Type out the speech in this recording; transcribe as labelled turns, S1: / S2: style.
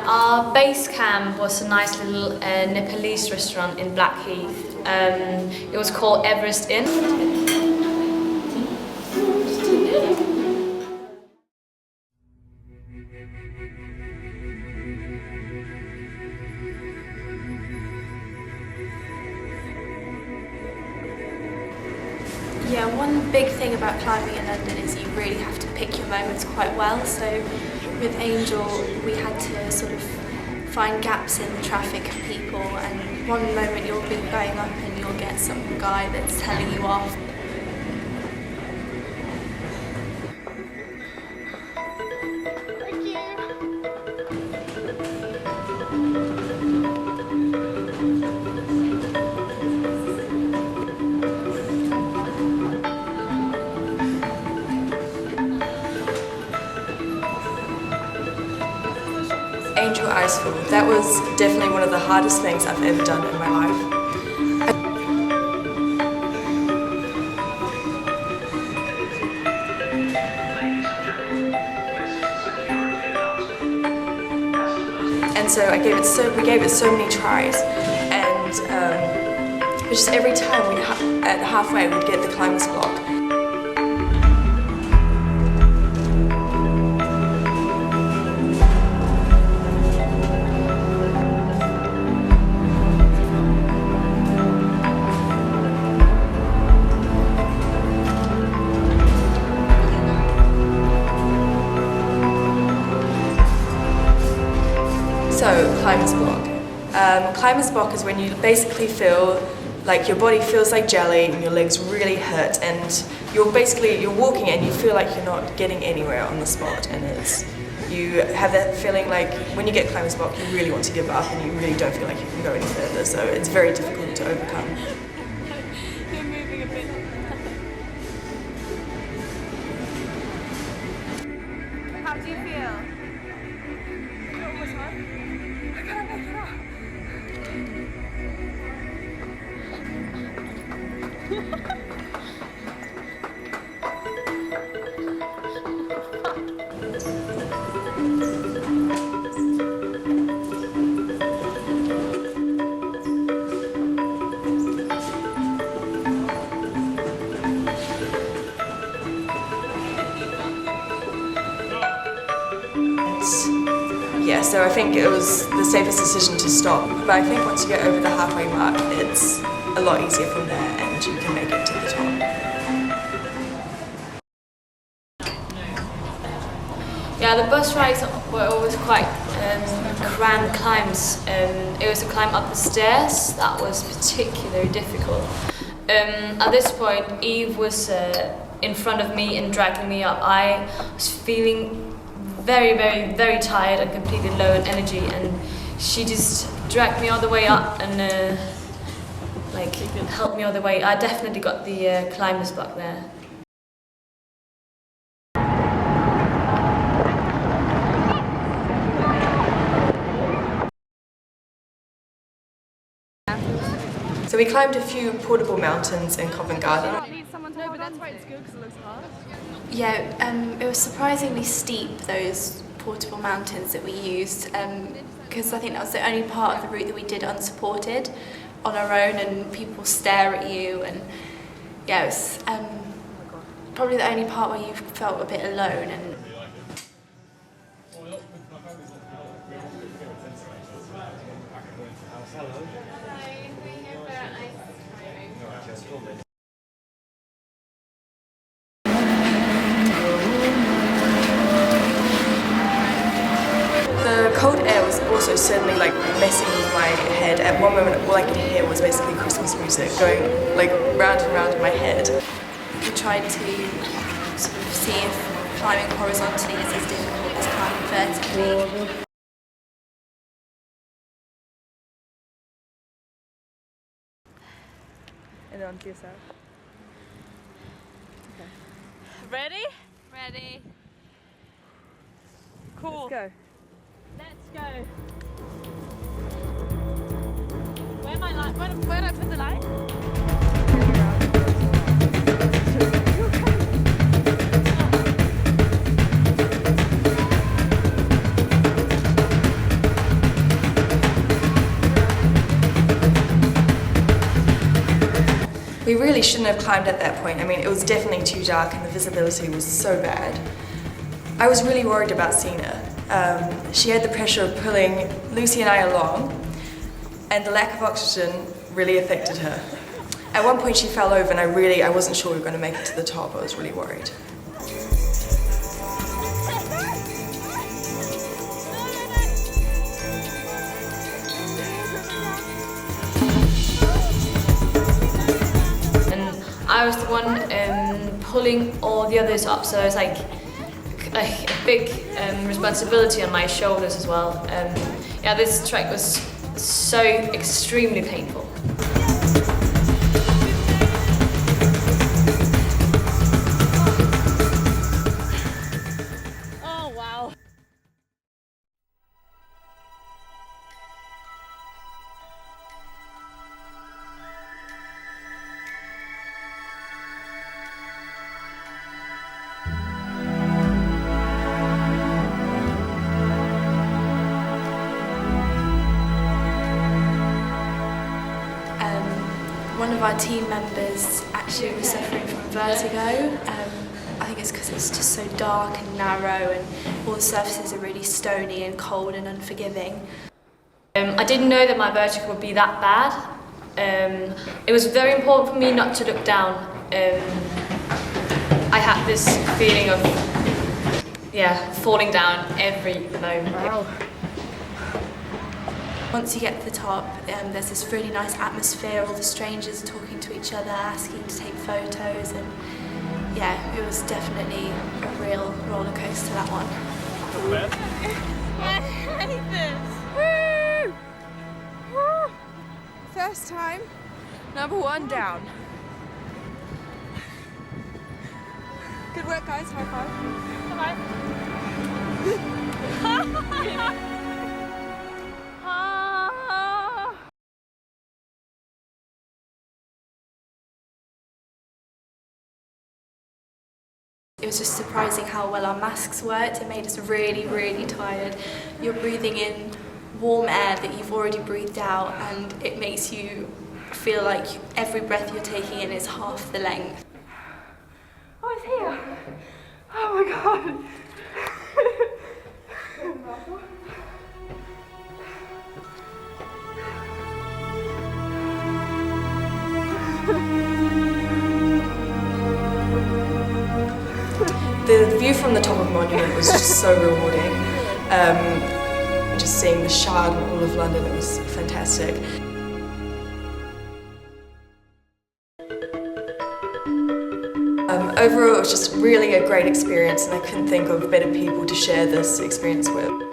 S1: Our base camp was a nice little Nepalese restaurant in Blackheath. It was called Everest Inn.
S2: Yeah, one big thing about climbing in London is you really have to pick your moments quite well. So with Angel, we had to sort of find gaps in the traffic of people, and one moment you'll be going up and you'll get some guy that's telling you off.
S3: Angel Icefall, that was definitely one of the hardest things I've ever done in my life. And so we gave it so many tries, and just every time at halfway we'd get the climbers block. So, climber's block. Climber's block is when you basically feel like your body feels like jelly and your legs really hurt, and you're walking and you feel like you're not getting anywhere on the spot, and you have that feeling like when you get climber's block you really want to give up and you really don't feel like you can go any further, so it's very difficult to overcome.
S2: You're moving a bit. How do you feel? I can't make it up.
S3: Yeah, so I think it was the safest decision to stop. But I think once you get over the halfway mark, it's a lot easier from there and you can make it to the top.
S1: Yeah, the bus rides were always quite cramped climbs. It was a climb up the stairs that was particularly difficult. At this point, Eve was in front of me and dragging me up. I was feeling very, very, very tired and completely low in energy, and she just dragged me all the way up and helped me all the way. I definitely got the climbers block there.
S3: So we climbed a few portable mountains in Covent Garden.
S2: No, but that's why it's good because it looks hard. Yeah, it was surprisingly steep, those portable mountains that we used, because I think that was the only part of the route that we did unsupported on our own, and people stare at you, and yeah, it was probably the only part where you felt a bit alone. And
S3: the cold air was also certainly like messing with my head. At one moment all I could hear was basically Christmas music going like round and round in my head.
S2: we tried to sort of see if climbing horizontally is as difficult as climbing vertically.
S3: And on to yourself. Okay.
S4: Ready? Ready. Cool.
S3: Let's go.
S4: Let's go. Where am I like? Where do I put the light?
S3: We really shouldn't have climbed at that point. I mean, it was definitely too dark and the visibility was so bad. I was really worried about Signe. She had the pressure of pulling Lucy and I along, and the lack of oxygen really affected her. At one point she fell over and I wasn't sure we were going to make it to the top. I was really worried.
S1: I was the one pulling all the others up, so it was like a big responsibility on my shoulders as well. Yeah, this trek was so extremely painful.
S4: Oh, wow.
S2: One of our team members actually was suffering from vertigo. I think it's because it's just so dark and narrow and all the surfaces are really stony and cold and unforgiving.
S1: I didn't know that my vertigo would be that bad. It was very important for me not to look down. I had this feeling of, falling down every moment.
S4: Wow.
S2: Once you get to the top, there's this really nice atmosphere, all the strangers talking to each other, asking to take photos, and it was definitely a real roller coaster, that one.
S4: I hate this.
S5: Woo! Woo! First time, number 1 down. Good work, guys. High five.
S4: Bye-bye.
S2: It was just surprising how well our masks worked. It made us really, really tired. You're breathing in warm air that you've already breathed out, and it makes you feel like every breath you're taking in is half the length.
S5: Oh, it's here. Oh my god.
S3: The view from the top of the monument was just so rewarding. Just seeing the Shard and all of London, it was fantastic. Overall, it was just really a great experience, and I couldn't think of better people to share this experience with.